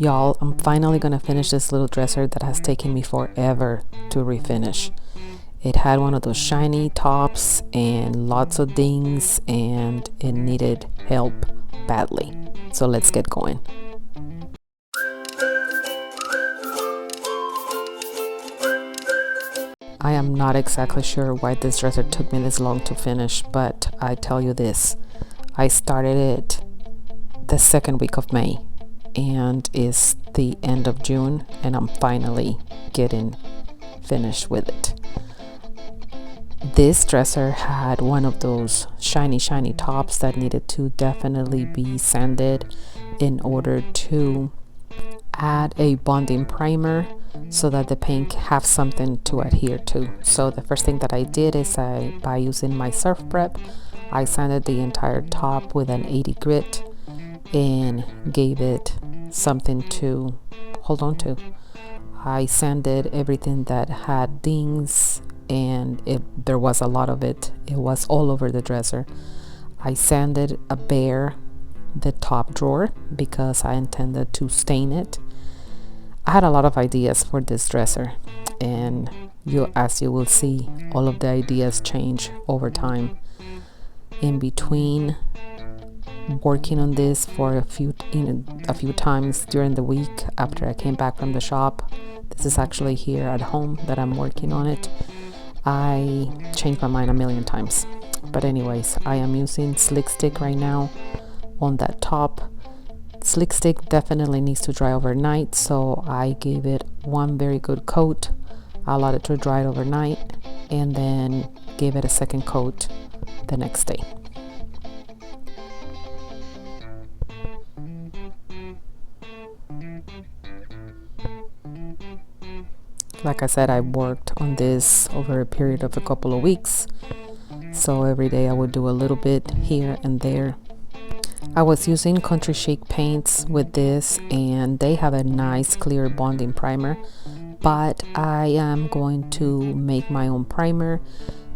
Y'all, I'm finally gonna finish this little dresser that has taken me forever to refinish. It had one of those shiny tops and lots of dings, and it needed help badly. So let's get going. I am not exactly sure why this dresser took me this long to finish, but I tell you this, I started it the second week of May and it's the end of June, and I'm finally getting finished with it. This dresser had one of those shiny tops that needed to definitely be sanded in order to add a bonding primer so that the paint have something to adhere to. So the first thing that I did is by using my surf prep, I sanded the entire top with an 80 grit and gave it something to hold on to. I sanded everything that had dings, and there was a lot of it. It was all over the dresser. I sanded bare the top drawer because I intended to stain it. I had a lot of ideas for this dresser, and as you will see, all of the ideas change over time. In between working on this for a few times during the week after I came back from the shop, this is actually here at home that I'm working on it, I changed my mind a million times. But anyways, I am using Slick Stick right now on that top. Slick Stick definitely needs to dry overnight, so I gave it one very good coat. I allowed it to dry overnight and then gave it a second coat the next day. Like I said, I worked on this over a period of a couple of weeks, so every day I would do a little bit here and there. I was using Country Chic paints with this, and they have a nice clear bonding primer, but I am going to make my own primer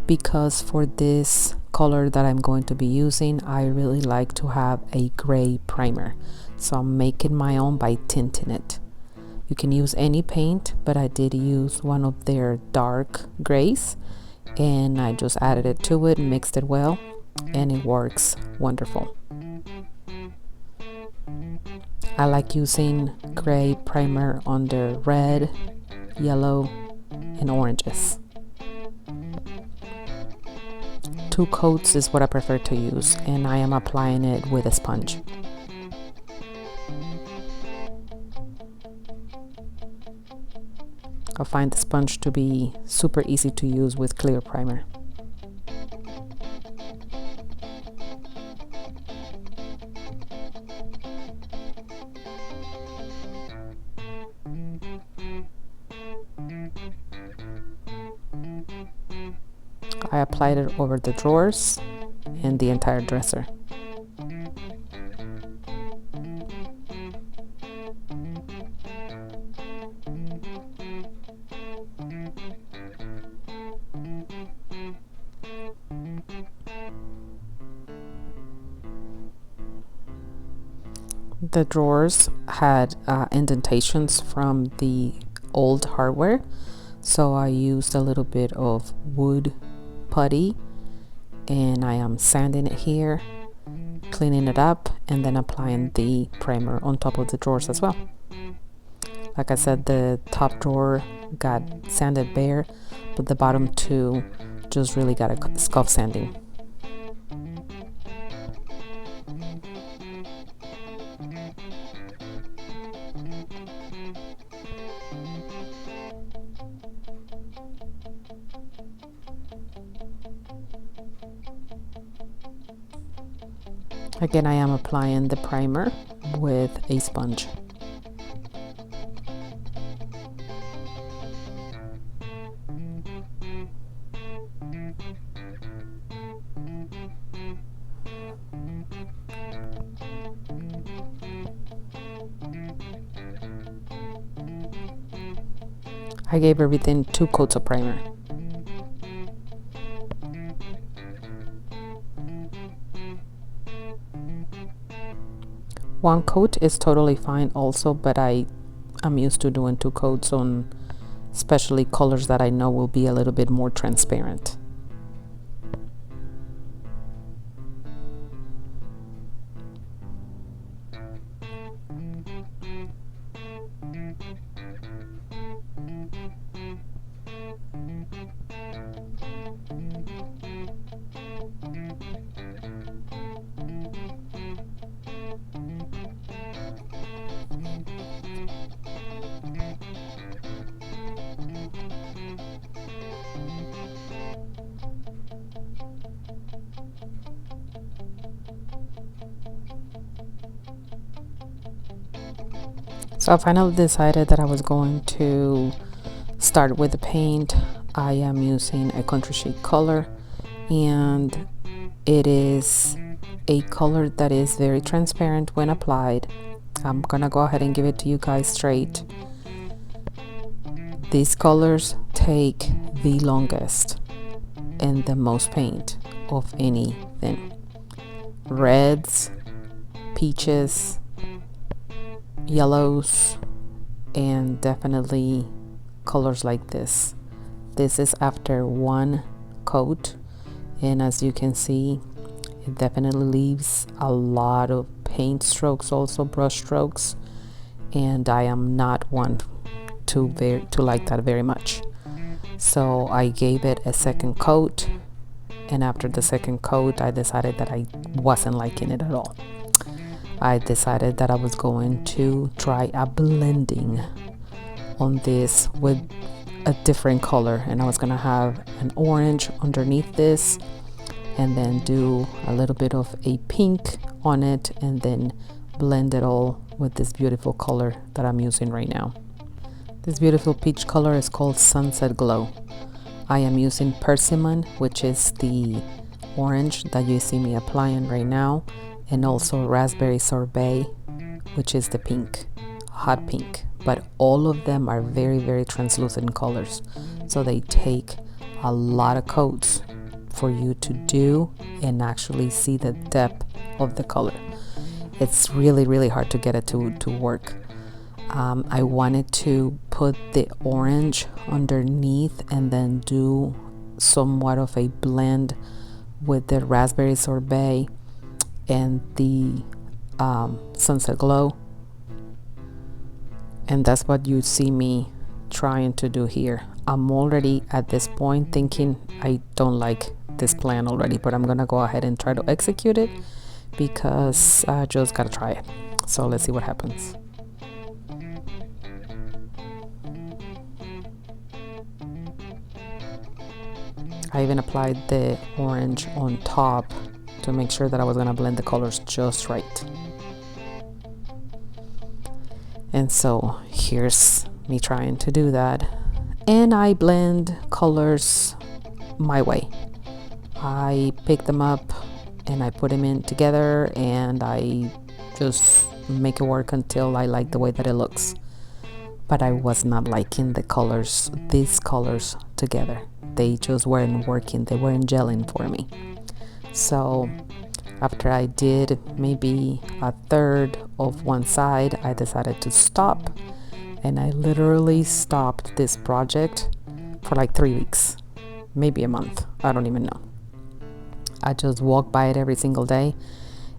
because for this color that I'm going to be using, I really like to have a gray primer, so I'm making my own by tinting it. You can use any paint, but I did use one of their dark grays, and I just added it to it, mixed it well, and it works wonderful. I like using gray primer under red, yellow, and oranges. 2 coats is what I prefer to use, and I am applying it with a sponge. I find the sponge to be super easy to use with clear primer. I applied it over the drawers and the entire dresser. The drawers had indentations from the old hardware, so I used a little bit of wood putty, and I am sanding it here, cleaning it up, and then applying the primer on top of the drawers as well. Like I said, the top drawer got sanded bare, but the bottom 2 just really got a scuff sanding. Again, I am applying the primer with a sponge. I gave everything 2 coats of primer. one coat is totally fine also, but I'm used to doing 2 coats on especially colors that I know will be a little bit more transparent. So I finally decided that I was going to start with the paint. I am using a Country Chic color, and it is a color that is very transparent when applied. I'm gonna go ahead and give it to you guys straight. These colors take the longest and the most paint of anything. Reds, peaches, yellows, and definitely colors like this. This is after 1 coat, and as you can see, it definitely leaves a lot of paint strokes, also brush strokes, and I am not one to like that very much. So I gave it a 2nd coat, and after the 2nd coat I decided that I wasn't liking it at all. I decided that I was going to try a blending on this with a different color, and I was gonna have an orange underneath this and then do a little bit of a pink on it and then blend it all with this beautiful color that I'm using right now. This beautiful peach color is called Sunset Glow. I am using persimmon, which is the orange that you see me applying right now, and also raspberry sorbet, which is the pink, hot pink. But all of them are very, very translucent colors, so they take a lot of coats for you to do and actually see the depth of the color. It's really, really hard to get it to work. I wanted to put the orange underneath and then do somewhat of a blend with the raspberry sorbet and the Sunset Glow, and that's what you see me trying to do here. I'm already at this point thinking I don't like this plan already, but I'm gonna go ahead and try to execute it because I just gotta try it. So let's see what happens. I even applied the orange on top to make sure that I was gonna blend the colors just right. And so here's me trying to do that, and I blend colors my way. I pick them up and I put them in together, and I just make it work until I like the way that it looks. But I was not liking the colors, these colors together. They just weren't working, they weren't gelling for me. So after I did maybe a third of one side, I decided to stop, and I literally stopped this project for like 3 weeks, maybe a month, I don't even know. I just walked by it every single day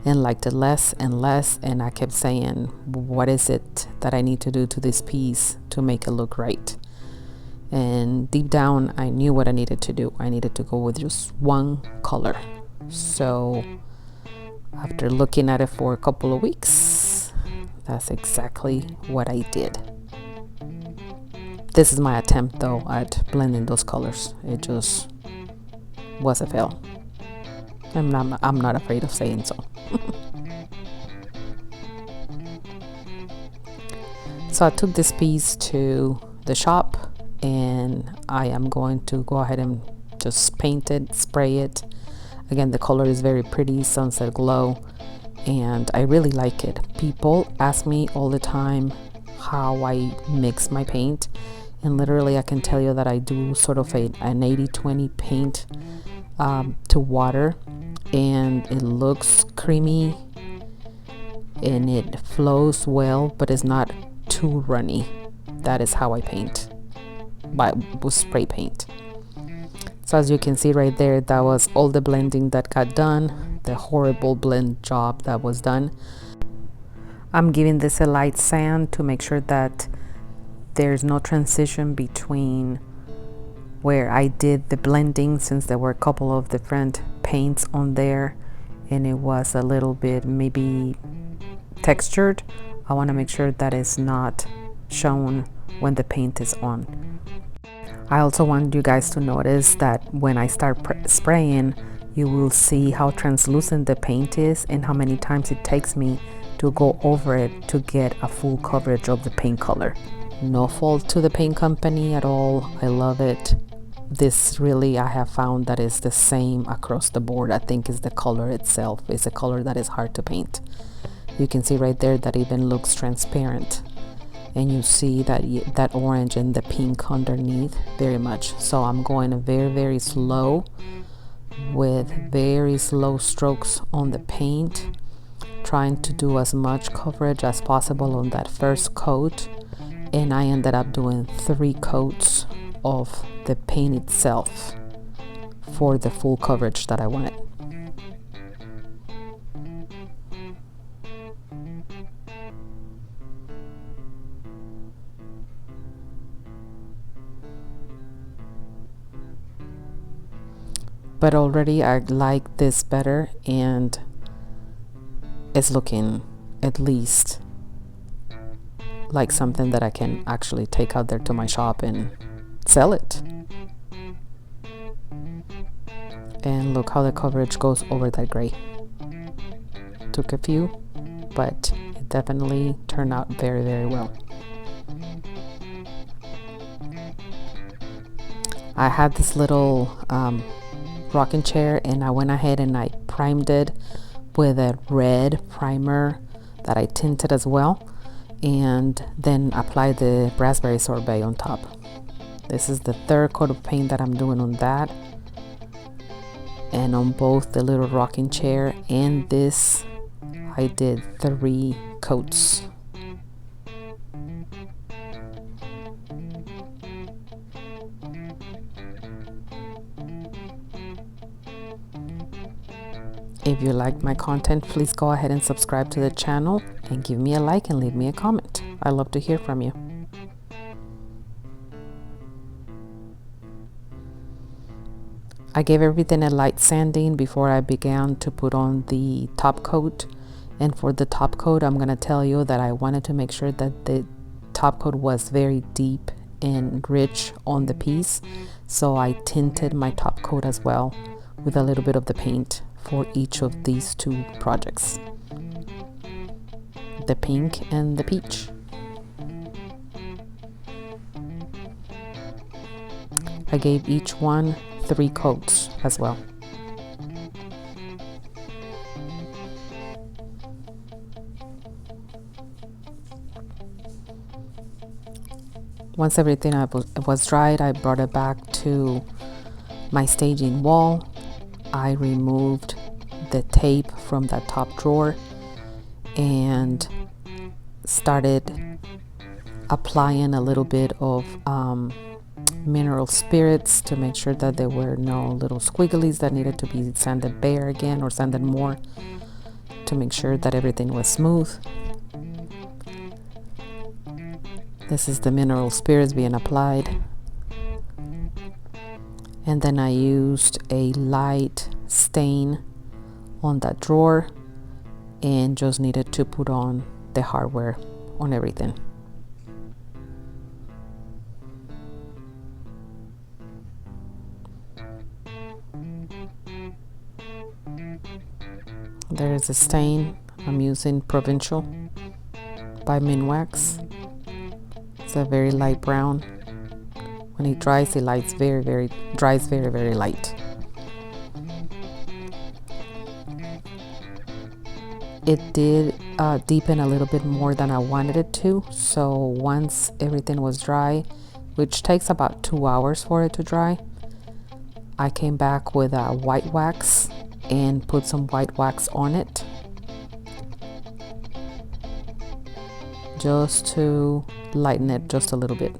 and liked it less and less, and I kept saying, what is it that I need to do to this piece to make it look right? And deep down I knew what I needed to do. I needed to go with just one color. So after looking at it for a couple of weeks, that's exactly what I did. This is my attempt though at blending those colors. It just was a fail. I'm not afraid of saying so. So I took this piece to the shop, and I am going to go ahead and just paint it, spray it. Again, the color is very pretty, Sunset Glow, and I really like it. People ask me all the time how I mix my paint, and literally I can tell you that I do sort of an 80-20 paint to water, and it looks creamy and it flows well, but it's not too runny. That is how I paint, with spray paint. So as you can see right there, that was all the blending that got done, the horrible blend job that was done. I'm giving this a light sand to make sure that there's no transition between where I did the blending, since there were a couple of different paints on there and it was a little bit maybe textured. I want to make sure that it's not shown when the paint is on. I also want you guys to notice that when I start spraying, you will see how translucent the paint is and how many times it takes me to go over it to get a full coverage of the paint color. No fault to the paint company at all. I love it. This really, I have found that is the same across the board. I think is the color itself. It's a color that is hard to paint. You can see right there that even looks transparent, and you see that orange and the pink underneath very much. So I'm going very slow with very slow strokes on the paint, trying to do as much coverage as possible on that first coat, and I ended up doing 3 coats of the paint itself for the full coverage that I wanted. But already I like this better, and it's looking at least like something that I can actually take out there to my shop and sell it. And look how the coverage goes over that gray. Took a few, but it definitely turned out very well. I had this little rocking chair, and I went ahead and I primed it with a red primer that I tinted as well, and then applied the raspberry sorbet on top. This is the 3rd coat of paint that I'm doing on that, and on both the little rocking chair and this I did 3 coats. If you liked my content, please go ahead and subscribe to the channel and give me a like and leave me a comment. I love to hear from you. I gave everything a light sanding before I began to put on the top coat. And for the top coat, I'm going to tell you that I wanted to make sure that the top coat was very deep and rich on the piece. So I tinted my top coat as well with a little bit of the paint for each of these 2 projects, the pink and the peach. I gave each one 3 coats as well. Once everything was dried, I brought it back to my staging wall. I removed the tape from that top drawer and started applying a little bit of mineral spirits to make sure that there were no little squigglies that needed to be sanded bare again, or sanded more, to make sure that everything was smooth. This is the mineral spirits being applied. And then I used a light stain on that drawer and just needed to put on the hardware on everything. There is a stain. I'm using Provincial by Minwax. It's a very light brown. When it dries, it dries very light. It did deepen a little bit more than I wanted it to. So once everything was dry, which takes about 2 hours for it to dry, I came back with a white wax and put some white wax on it. just to lighten it just a little bit.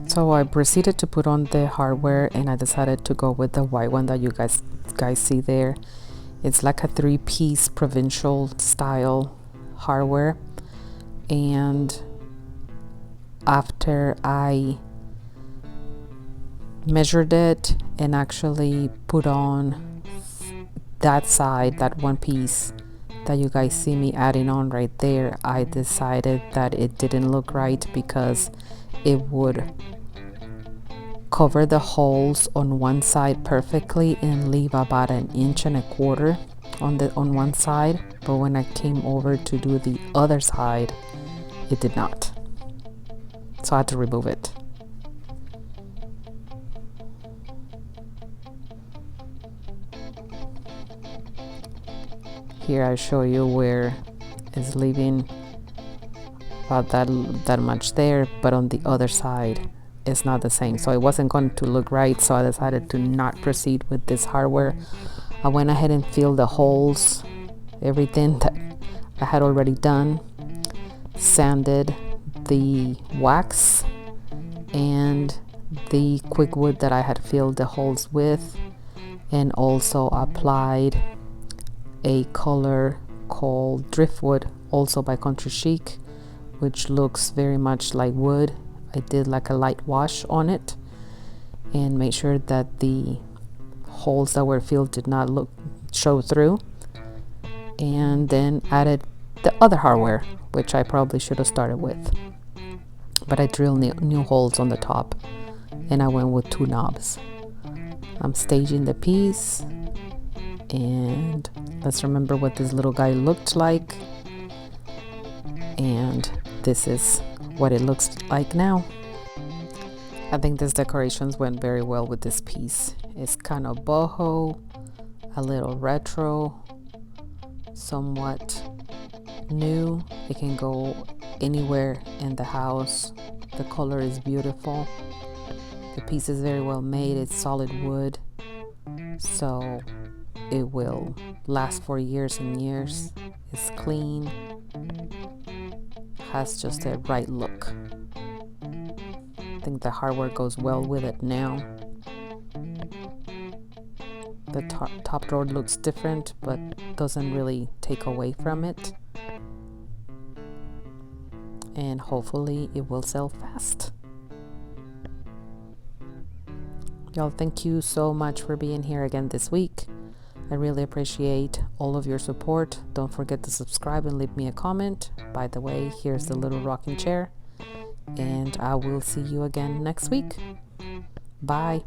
So I proceeded to put on the hardware, and I decided to go with the white one that you guys see there. It's like a 3-piece provincial style hardware, and after I measured it and actually put on that side, that one piece that you guys see me adding on right there, I decided that it didn't look right because it would cover the holes on one side perfectly and leave about 1.25 inches on one side, but when I came over to do the other side, it did not, so I had to remove it. Here I show you where it's leaving about that much there, but on the other side it's not the same, so it wasn't going to look right, so I decided to not proceed with this hardware. I went ahead and filled the holes, everything that I had already done, sanded the wax and the quick wood that I had filled the holes with, and also applied a color called Driftwood, also by Country Chic, which looks very much like wood. I did like a light wash on it and made sure that the holes that were filled did not show through, and then added the other hardware, which I probably should have started with, but I drilled new holes on the top, and I went with 2 knobs. I'm staging the piece, and let's remember what this little guy looked like, and this is what it looks like now. I think this decorations went very well with this piece. It's kind of boho, a little retro, somewhat new. It can go anywhere in the house. The color is beautiful. The piece is very well made. It's solid wood, so it will last for years and years. It's clean, has just a right look. I think the hardware goes well with it now. The top drawer looks different, but doesn't really take away from it, and hopefully it will sell fast. Y'all, thank you so much for being here again this week. I really appreciate all of your support. Don't forget to subscribe and leave me a comment. By the way, here's the little rocking chair, and I will see you again next week. Bye.